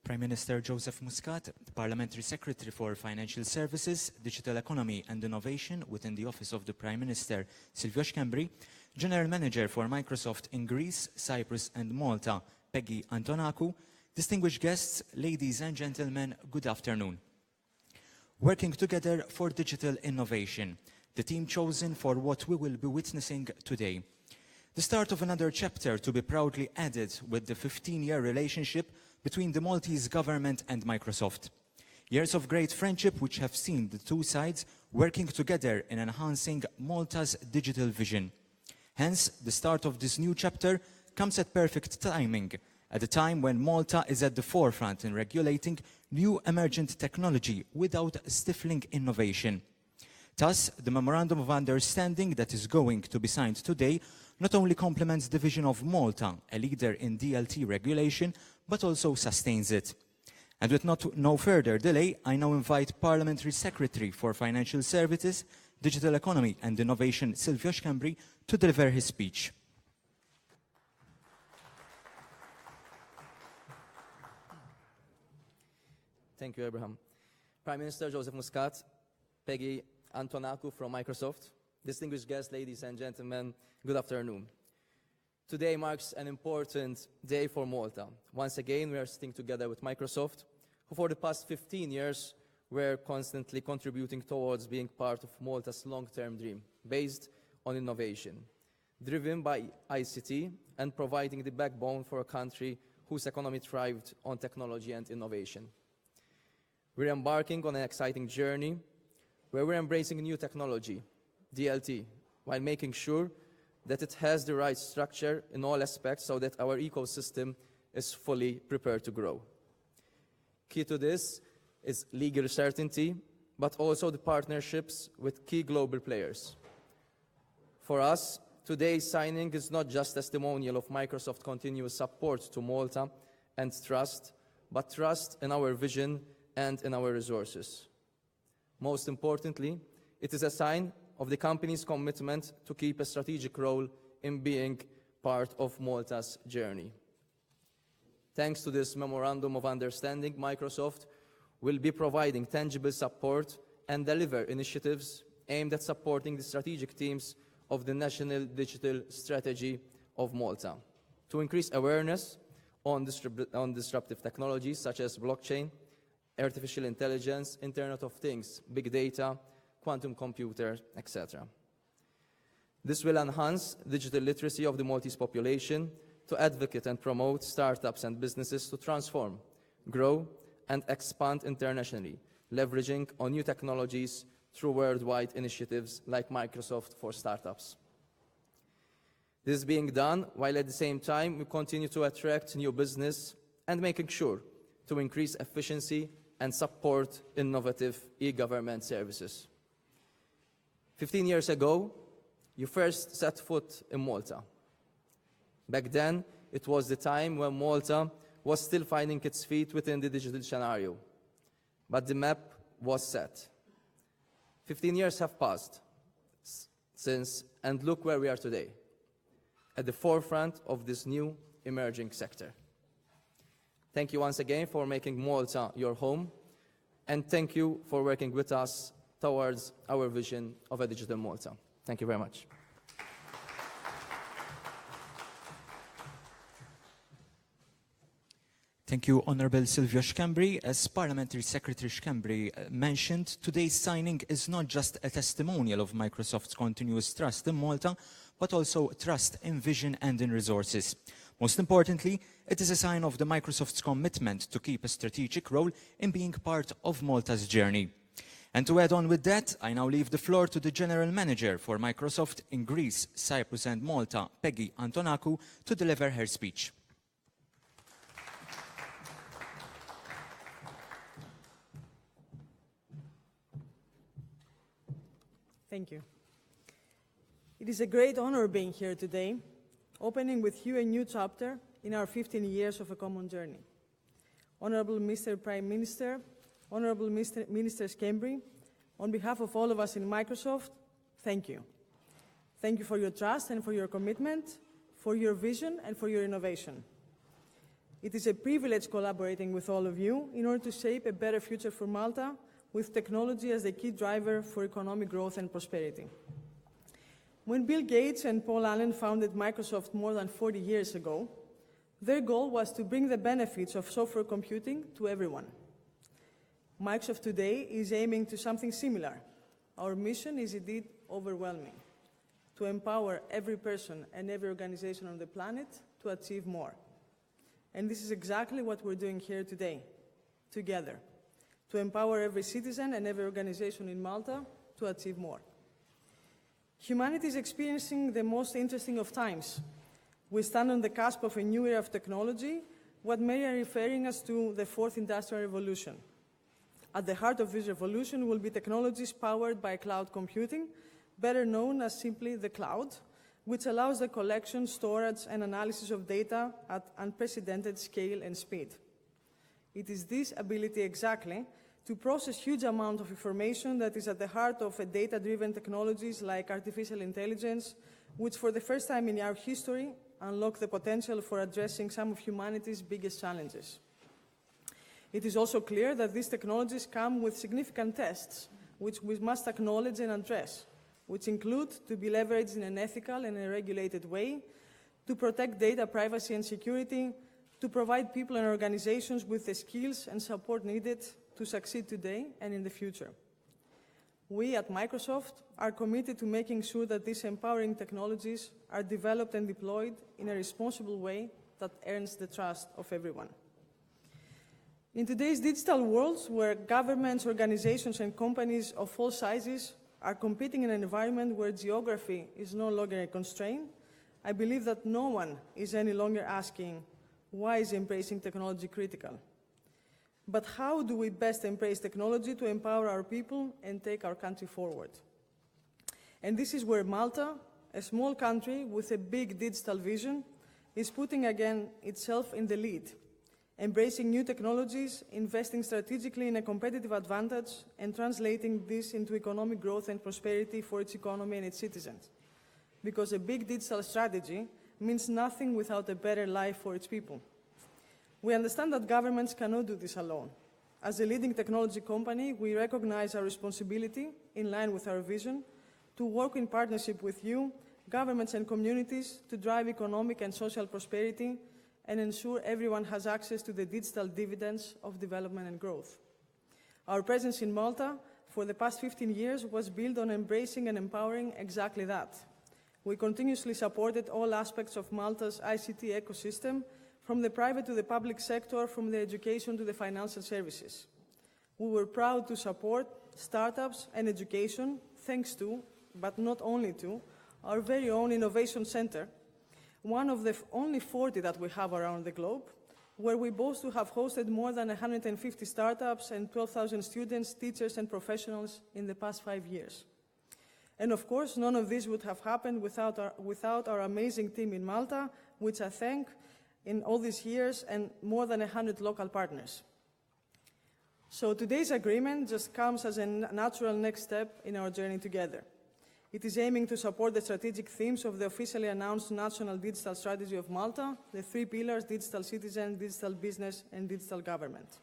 Prime Minister Joseph Muscat, Parliamentary Secretary for Financial Services, Digital Economy and Innovation within the Office of the Prime Minister, Silvio Scambri, General Manager for Microsoft in Greece, Cyprus and Malta, Peggy Antonakou, distinguished guests, ladies and gentlemen, good afternoon. Working together for digital innovation, the team chosen for what we will be witnessing today. The start of another chapter to be proudly added with the 15-year relationship between the Maltese government and Microsoft. Years of great friendship which have seen the two sides working together in enhancing Malta's digital vision. Hence, the start of this new chapter comes at perfect timing, at a time when Malta is at the forefront in regulating new emergent technology without stifling innovation. Thus, the Memorandum of Understanding that is going to be signed today not only complements the vision of Malta, a leader in DLT regulation, but also sustains it. And with no further delay, I now invite Parliamentary Secretary for Financial Services, Digital Economy and Innovation, Silvio Scambri, to deliver his speech. Thank you, Abraham. Prime Minister Joseph Muscat, Peggy Antonakou from Microsoft, distinguished guests, ladies and gentlemen, good afternoon. Today marks an important day for Malta. Once again, we are sitting together with Microsoft, who for the past 15 years were constantly contributing towards being part of Malta's long-term dream, based on innovation, driven by ICT and providing the backbone for a country whose economy thrived on technology and innovation. We're embarking on an exciting journey where we're embracing new technology, DLT, while making sure that it has the right structure in all aspects so that our ecosystem is fully prepared to grow. Key to this is legal certainty, but also the partnerships with key global players. For us, today's signing is not just testimonial of Microsoft's continuous support to Malta and trust, but trust in our vision and in our resources. Most importantly, it is a sign of the company's commitment to keep a strategic role in being part of Malta's journey. Thanks to this Memorandum of Understanding, Microsoft will be providing tangible support and deliver initiatives aimed at supporting the strategic teams of the National Digital Strategy of Malta to increase awareness on disruptive technologies such as blockchain, artificial intelligence, Internet of Things, big data, quantum computers, etc. This will enhance digital literacy of the Maltese population to advocate and promote startups and businesses to transform, grow, and expand internationally, leveraging on new technologies through worldwide initiatives like Microsoft for Startups. This is being done while at the same time we continue to attract new business and making sure to increase efficiency and support innovative e-government services. 15 years ago, you first set foot in Malta. Back then, it was the time when Malta was still finding its feet within the digital scenario. But the map was set. 15 years have passed since, and look where we are today, at the forefront of this new emerging sector. Thank you once again for making Malta your home, and thank you for working with us towards our vision of a digital Malta. Thank you very much. Thank you, Honourable Silvio Scambri. As Parliamentary Secretary Scambri mentioned, today's signing is not just a testimonial of Microsoft's continuous trust in Malta, but also trust in vision and in resources. Most importantly, it is a sign of the Microsoft's commitment to keep a strategic role in being part of Malta's journey. And to add on with that, I now leave the floor to the General Manager for Microsoft in Greece, Cyprus and Malta, Peggy Antonakou, to deliver her speech. Thank you. It is a great honor being here today, opening with you a new chapter in our 15 years of a common journey. Honourable Mr. Prime Minister, Honourable Minister Scambri, on behalf of all of us in Microsoft, thank you. Thank you for your trust and for your commitment, for your vision and for your innovation. It is a privilege collaborating with all of you in order to shape a better future for Malta, with technology as the key driver for economic growth and prosperity. When Bill Gates and Paul Allen founded Microsoft more than 40 years ago, their goal was to bring the benefits of software computing to everyone. Microsoft today is aiming to something similar. Our mission is indeed overwhelming: to empower every person and every organization on the planet to achieve more. And this is exactly what we're doing here today, together, to empower every citizen and every organization in Malta to achieve more. Humanity is experiencing the most interesting of times. We stand on the cusp of a new era of technology, what many are referring us to the fourth industrial revolution. At the heart of this revolution will be technologies powered by cloud computing, better known as simply the cloud, which allows the collection, storage, and analysis of data at unprecedented scale and speed. It is this ability exactly to process huge amounts of information that is at the heart of data-driven technologies like artificial intelligence, which for the first time in our history unlock the potential for addressing some of humanity's biggest challenges. It is also clear that these technologies come with significant tests, which we must acknowledge and address, which include to be leveraged in an ethical and a regulated way, to protect data privacy and security, to provide people and organizations with the skills and support needed to succeed today and in the future. We at Microsoft are committed to making sure that these empowering technologies are developed and deployed in a responsible way that earns the trust of everyone. In today's digital world, where governments, organizations, and companies of all sizes are competing in an environment where geography is no longer a constraint, I believe that no one is any longer asking, why is embracing technology critical? But how do we best embrace technology to empower our people and take our country forward? And this is where Malta, a small country with a big digital vision, is putting again itself in the lead, embracing new technologies, investing strategically in a competitive advantage, and translating this into economic growth and prosperity for its economy and its citizens. Because a big digital strategy means nothing without a better life for its people. We understand that governments cannot do this alone. As a leading technology company, we recognize our responsibility, in line with our vision, to work in partnership with you, governments and communities, to drive economic and social prosperity and ensure everyone has access to the digital dividends of development and growth. Our presence in Malta for the past 15 years was built on embracing and empowering exactly that. We continuously supported all aspects of Malta's ICT ecosystem, from the private to the public sector, from the education to the financial services. We were proud to support startups and education, thanks to, but not only to, our very own innovation center, one of the only 40 that we have around the globe, where we boast to have hosted more than 150 startups and 12,000 students, teachers, and professionals in the past 5 years. And of course, none of this would have happened without our amazing team in Malta, which I thank in all these years, and more than 100 local partners. So today's agreement just comes as a natural next step in our journey together. It is aiming to support the strategic themes of the officially announced National Digital Strategy of Malta, the 3 pillars: digital citizen, digital business, and digital government.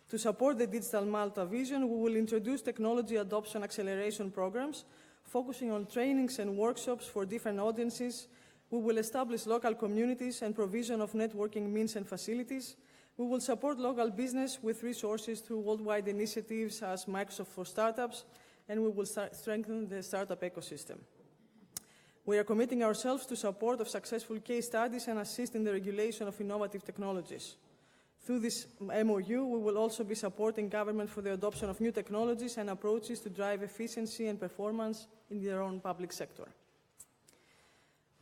To support the Digital Malta vision, we will introduce technology adoption acceleration programs, focusing on trainings and workshops for different audiences. We will establish local communities and provision of networking means and facilities. We will support local business with resources through worldwide initiatives as Microsoft for Startups, and we will strengthen the startup ecosystem. We are committing ourselves to support of successful case studies and assist in the regulation of innovative technologies. Through this MOU, we will also be supporting government for the adoption of new technologies and approaches to drive efficiency and performance in their own public sector.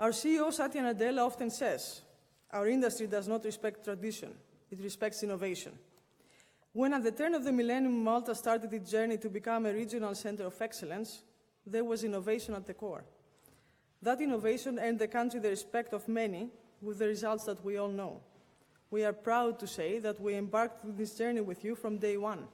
Our CEO, Satya Nadella, often says, our industry does not respect tradition, it respects innovation. When at the turn of the millennium, Malta started its journey to become a regional center of excellence, there was innovation at the core. That innovation earned the country the respect of many, with the results that we all know. We are proud to say that we embarked on this journey with you from day one.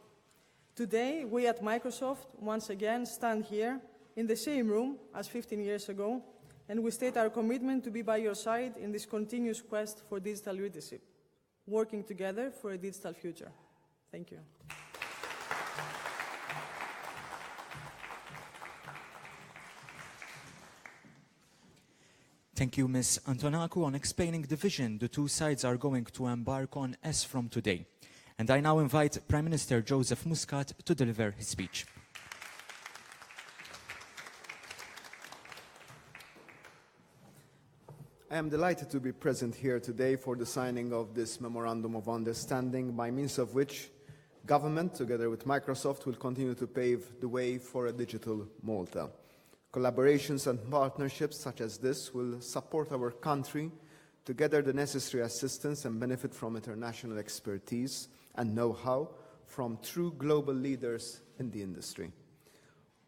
Today, we at Microsoft once again stand here in the same room as 15 years ago, and we state our commitment to be by your side in this continuous quest for digital leadership. working together for a digital future. Thank you. Thank you, Ms. Antonakou, on explaining the vision the two sides are going to embark on as from today. And I now invite Prime Minister Joseph Muscat to deliver his speech. I am delighted to be present here today for the signing of this Memorandum of Understanding, by means of which government, together with Microsoft, will continue to pave the way for a digital Malta. Collaborations and partnerships such as this will support our country to gather the necessary assistance and benefit from international expertise and know-how from true global leaders in the industry.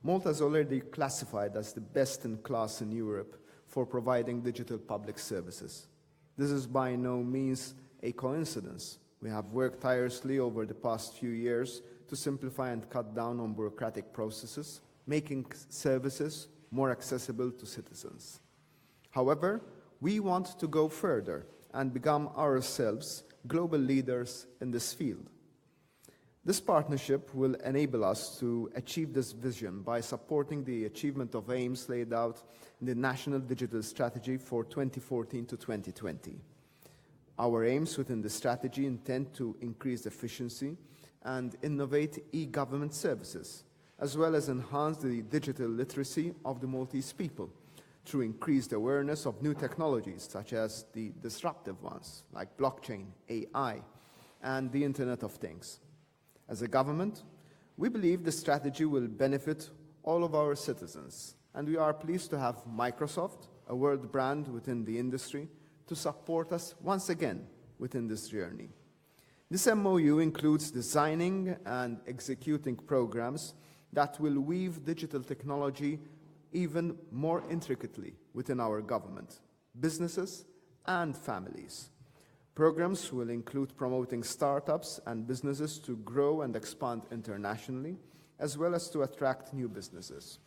Malta is already classified as the best in class in Europe for providing digital public services. This is by no means a coincidence. We have worked tirelessly over the past few years to simplify and cut down on bureaucratic processes, making services more accessible to citizens. However, we want to go further and become ourselves global leaders in this field. This partnership will enable us to achieve this vision by supporting the achievement of aims laid out in the National Digital Strategy for 2014 to 2020. Our aims within the strategy intend to increase efficiency and innovate e-government services, as well as enhance the digital literacy of the Maltese people through increased awareness of new technologies, such as the disruptive ones, like blockchain, AI, and the Internet of Things. As a government, we believe the strategy will benefit all of our citizens, and we are pleased to have Microsoft, a world brand within the industry, to support us once again within this journey. This MOU includes designing and executing programs that will weave digital technology even more intricately within our government, businesses, and families. Programs will include promoting startups and businesses to grow and expand internationally, as well as to attract new businesses.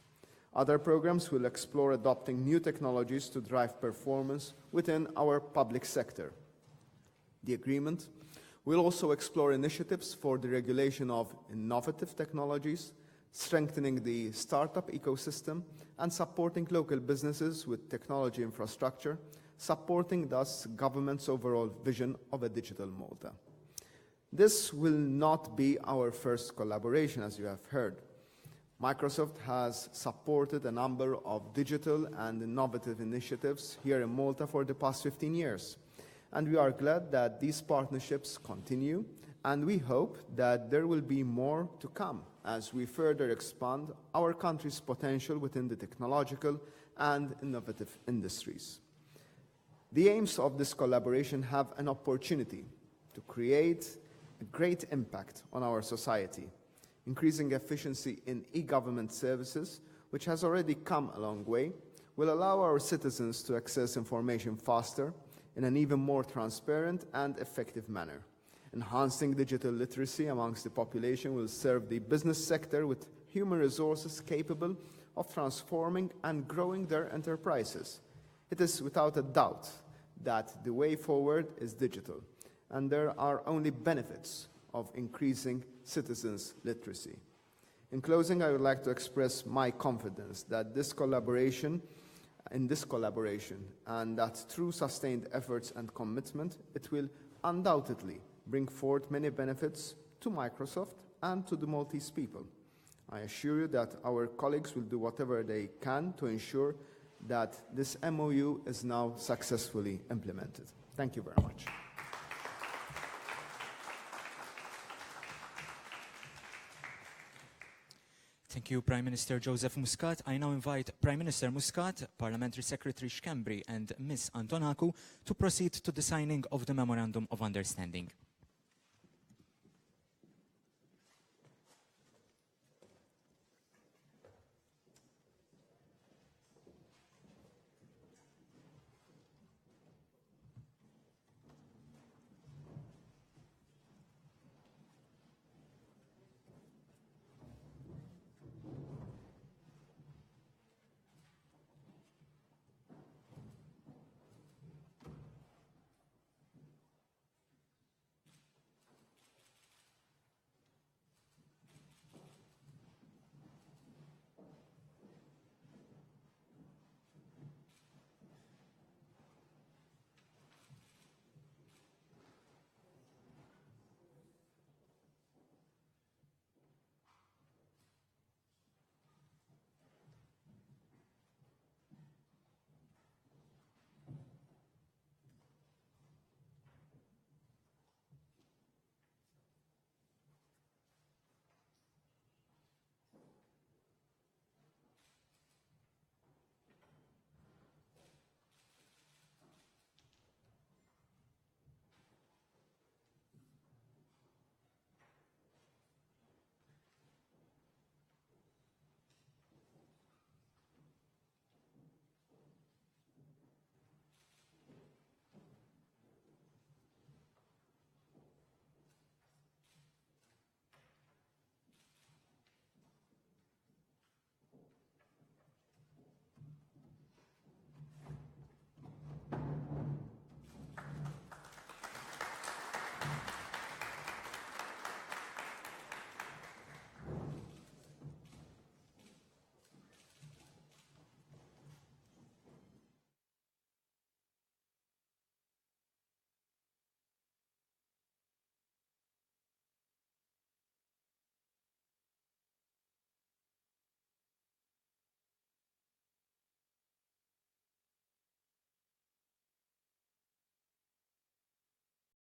Other programs will explore adopting new technologies to drive performance within our public sector. The agreement will also explore initiatives for the regulation of innovative technologies, strengthening the startup ecosystem, and supporting local businesses with technology infrastructure, supporting thus government's overall vision of a digital Malta. This will not be our first collaboration, as you have heard. Microsoft has supported a number of digital and innovative initiatives here in Malta for the past 15 years. And we are glad that these partnerships continue, and we hope that there will be more to come as we further expand our country's potential within the technological and innovative industries. The aims of this collaboration have an opportunity to create a great impact on our society, increasing efficiency in e-government services, which has already come a long way, will allow our citizens to access information faster in an even more transparent and effective manner. Enhancing digital literacy amongst the population will serve the business sector with human resources capable of transforming and growing their enterprises. It is without a doubt that the way forward is digital, and there are only benefits of increasing citizens' literacy. In closing, I would like to express my confidence that in this collaboration, and that through sustained efforts and commitment, it will undoubtedly bring forth many benefits to Microsoft and to the Maltese people. I assure you that our colleagues will do whatever they can to ensure that this MOU is now successfully implemented. Thank you very much. Thank you, Prime Minister Joseph Muscat. I now invite Prime Minister Muscat, Parliamentary Secretary Schembri, and Ms. Antonakou to proceed to the signing of the Memorandum of Understanding.